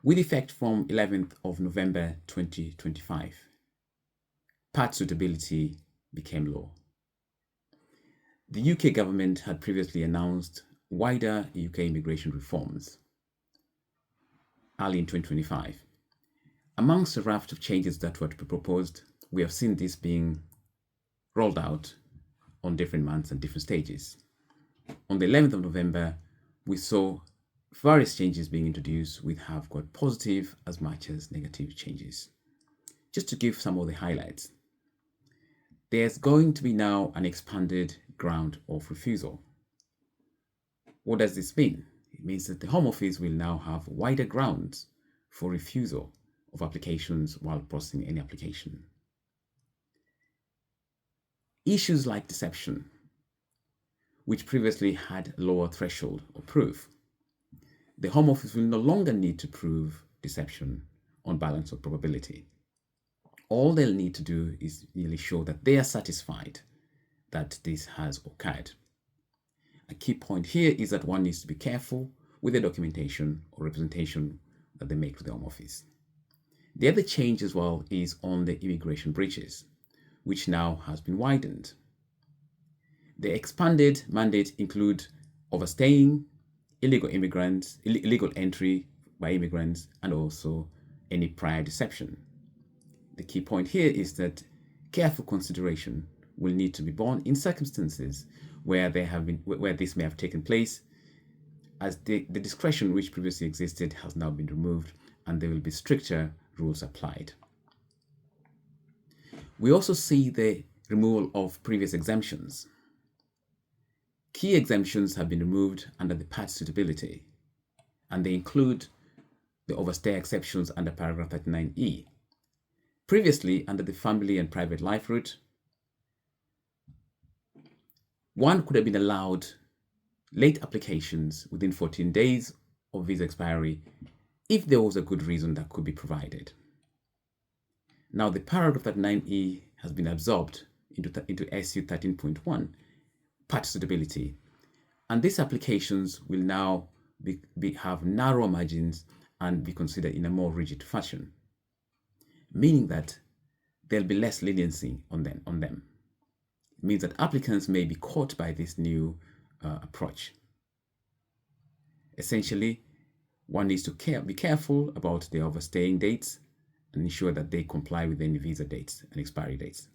With effect from 11th of November 2025, part suitability became law. The UK government had previously announced wider UK immigration reforms early in 2025. Amongst a raft of changes that were to be proposed, we have seen this being rolled out on different months and different stages. On the 11th of November, we saw various changes being introduced. We have got positive as much as negative changes. Just to give some of the highlights, there's going to be now an expanded ground of refusal. What does this mean? It means that the Home Office will now have wider grounds for refusal of applications while processing any application. Issues like deception, which previously had a lower threshold of proof, the Home Office will no longer need to prove deception on balance of probability. All they'll need to do is merely show that they are satisfied that this has occurred. A key point here is that one needs to be careful with the documentation or representation that they make to the Home Office. The other change as well is on the immigration breaches, which now has been widened. The expanded mandate include overstaying, illegal immigrants, illegal entry by immigrants, and also any prior deception. The key point here is that careful consideration will need to be borne in circumstances where this may have taken place, as the discretion which previously existed has now been removed, and there will be stricter rules applied. We also see the removal of previous exemptions. Key exemptions have been removed under the part suitability, and they include the overstay exceptions under paragraph 39E. Previously, under the family and private life route, one could have been allowed late applications within 14 days of visa expiry if there was a good reason that could be provided. Now, the paragraph 39E has been absorbed into SU 13.1, part suitability, and these applications will now have narrower margins and be considered in a more rigid fashion, meaning that there'll be less leniency on them. It means that applicants may be caught by this new approach. Essentially, one needs to be careful about the overstaying dates and ensure that they comply with any visa dates and expiry dates.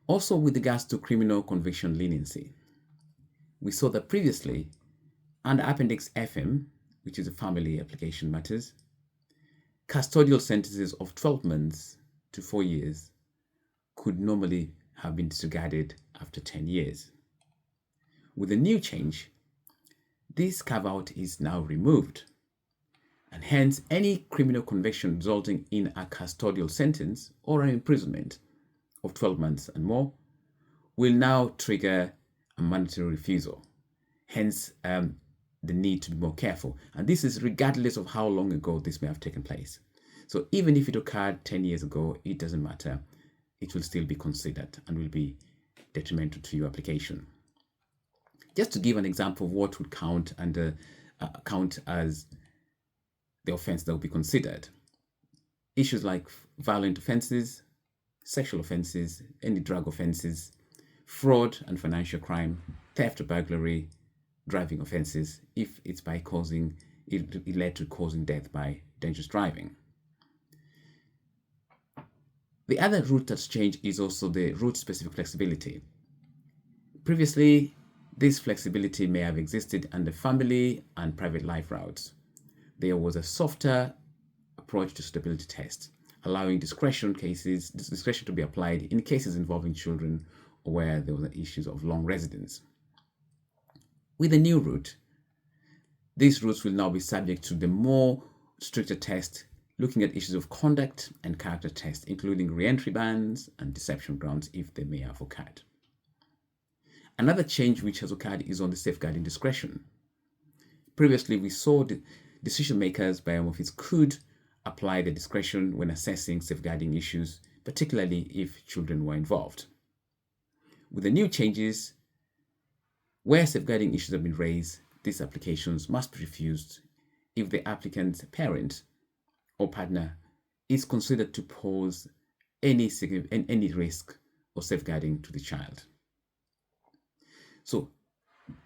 Also, with regards to criminal conviction leniency, we saw that previously, under Appendix FM, which is a family application matters, custodial sentences of 12 months to 4 years could normally have been disregarded after 10 years. With a new change, this carve-out is now removed, and hence any criminal conviction resulting in a custodial sentence or an imprisonment of 12 months and more will now trigger a mandatory refusal. Hence, the need to be more careful. And this is regardless of how long ago this may have taken place. So even if it occurred 10 years ago, it doesn't matter. It will still be considered and will be detrimental to your application. Just to give an example of what would count as the offense that will be considered. Issues like violent offenses, sexual offenses, any drug offenses, fraud and financial crime, theft or burglary, driving offenses, if it's by it led to causing death by dangerous driving. The other route that's changed is also the route-specific flexibility. Previously, this flexibility may have existed under family and private life routes. There was a softer approach to suitability tests, allowing discretion to be applied in cases involving children or where there were issues of long residence. With the new route, these routes will now be subject to the more stricter test, looking at issues of conduct and character tests, including re-entry bans and deception grounds if they may have occurred. Another change which has occurred is on the safeguarding discretion. Previously, we saw the decision makers by Home Office could apply the discretion when assessing safeguarding issues, particularly if children were involved. With the new changes, where safeguarding issues have been raised, these applications must be refused if the applicant's parent or partner is considered to pose any risk or safeguarding to the child. So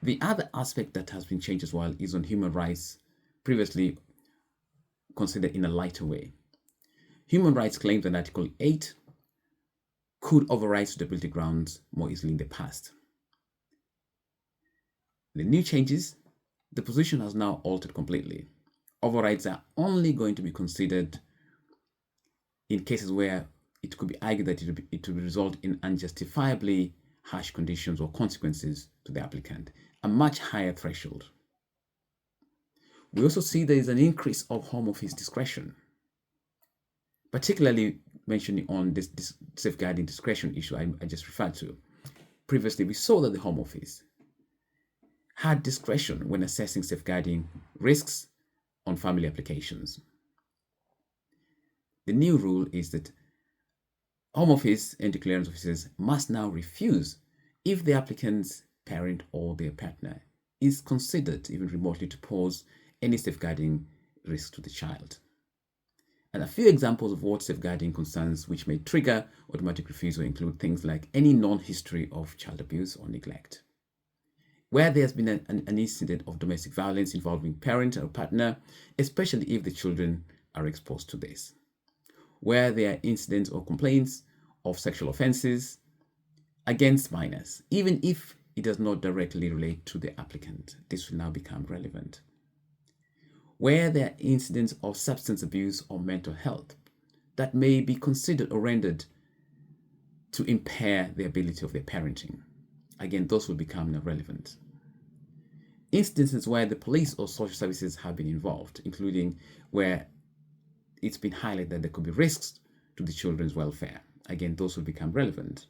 the other aspect that has been changed as well is on human rights, previously considered in a lighter way. Human rights claims in Article 8 could override suitability grounds more easily in the past. The new changes, the position has now altered completely. Overrides are only going to be considered in cases where it could be argued that it will result in unjustifiably harsh conditions or consequences to the applicant, a much higher threshold. We also see there is an increase of Home Office discretion, particularly mentioning on this safeguarding discretion issue I just referred to. Previously, we saw that the Home Office had discretion when assessing safeguarding risks on family applications. The new rule is that Home Office and clearance officers must now refuse if the applicant's parent or their partner is considered even remotely to pose any safeguarding risk to the child. And a few examples of what safeguarding concerns which may trigger automatic refusal include things like any known history of child abuse or neglect, where there has been an incident of domestic violence involving parent or partner, especially if the children are exposed to this, where there are incidents or complaints of sexual offenses against minors, even if it does not directly relate to the applicant. This will now become relevant. Where there are incidents of substance abuse or mental health that may be considered or rendered to impair the ability of their parenting. Again, those will become now relevant. Instances where the police or social services have been involved, including where it's been highlighted that there could be risks to the children's welfare. Again, those will become relevant.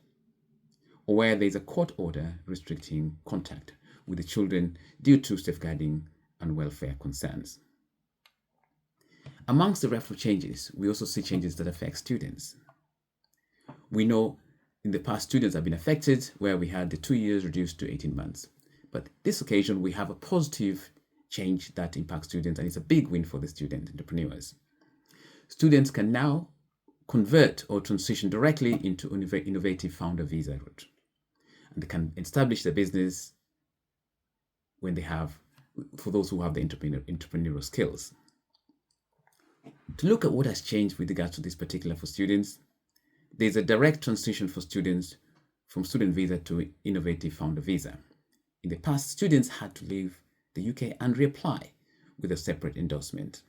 Or where there is a court order restricting contact with the children due to safeguarding and welfare concerns. Amongst the referral changes, we also see changes that affect students. We know in the past students have been affected where we had the 2 years reduced to 18 months. But this occasion, we have a positive change that impacts students, and it's a big win for the student entrepreneurs. Students can now convert or transition directly into innovative founder visa route. And they can establish their business when they have, for those who have the entrepreneurial skills. To look at what has changed with regards to this particular for students, there's a direct transition for students from student visa to innovative founder visa. In the past, students had to leave the UK and reapply with a separate endorsement.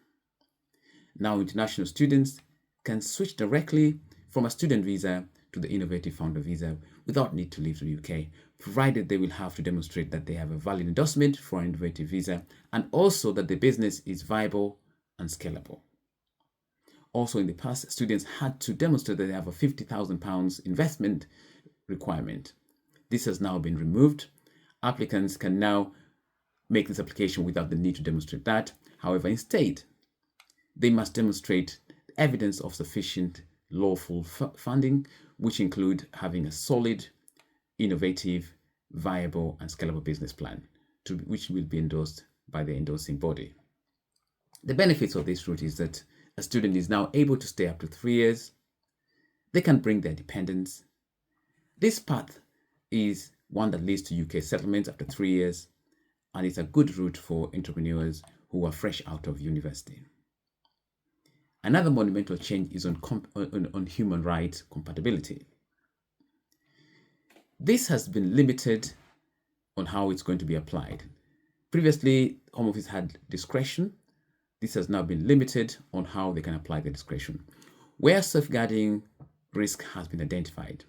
Now, international students can switch directly from a student visa to the innovative founder visa without need to leave the UK, provided they will have to demonstrate that they have a valid endorsement for an innovative visa and also that the business is viable and scalable. Also, in the past, students had to demonstrate that they have a £50,000 investment requirement. This has now been removed. Applicants can now make this application without the need to demonstrate that. However, instead, they must demonstrate evidence of sufficient lawful funding, which include having a solid, innovative, viable, and scalable business plan, which will be endorsed by the endorsing body. The benefits of this route is that a student is now able to stay up to 3 years. They can bring their dependents. This path is one that leads to UK settlements after 3 years, and it's a good route for entrepreneurs who are fresh out of university. Another monumental change is on human rights compatibility. This has been limited on how it's going to be applied. Previously, Home Office had discretion. This has now been limited on how they can apply the discretion. Where safeguarding risk has been identified,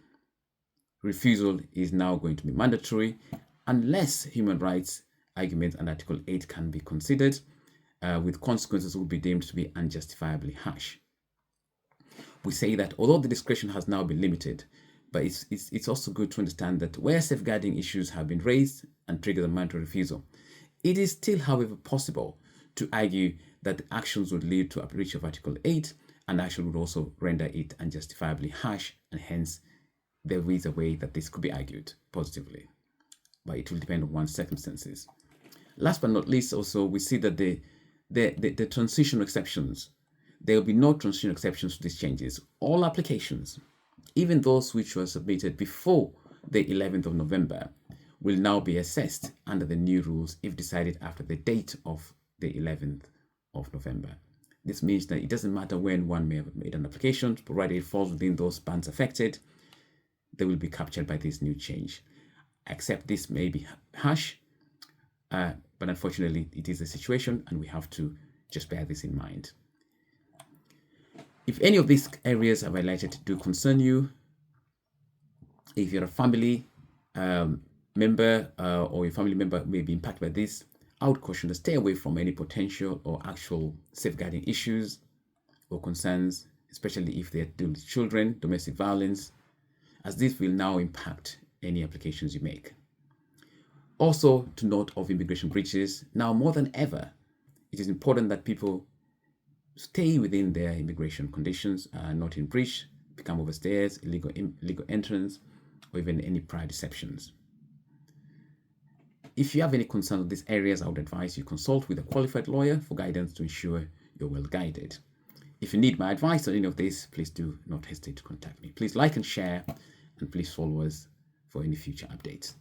refusal is now going to be mandatory unless human rights arguments and Article 8 can be considered, with consequences will be deemed to be unjustifiably harsh. We say that although the discretion has now been limited, but it's also good to understand that where safeguarding issues have been raised and triggered a mandatory refusal, it is still, however, possible to argue that the actions would lead to a breach of Article 8, and action would also render it unjustifiably harsh, and hence there is a way that this could be argued positively, but it will depend on one's circumstances. Last but not least, also, we see that the the transitional exceptions. There will be no transitional exceptions to these changes. All applications, even those which were submitted before the 11th of November, will now be assessed under the new rules if decided after the date of the 11th of November. This means that it doesn't matter when one may have made an application, provided it falls within those bands affected, they will be captured by this new change. Except this may be harsh, but unfortunately it is the situation and we have to just bear this in mind. If any of these areas I've highlighted do concern you, if you're a family member or your family member may be impacted by this, I would caution to stay away from any potential or actual safeguarding issues or concerns, especially if they're dealing with children, domestic violence, as this will now impact any applications you make. Also, to note of immigration breaches, now more than ever, it is important that people stay within their immigration conditions, not in breach, become overstayers, illegal entrance, or even any prior deceptions. If you have any concerns on these areas, I would advise you consult with a qualified lawyer for guidance to ensure you're well guided. If you need my advice on any of this, please do not hesitate to contact me. Please like and share, and please follow us for any future updates.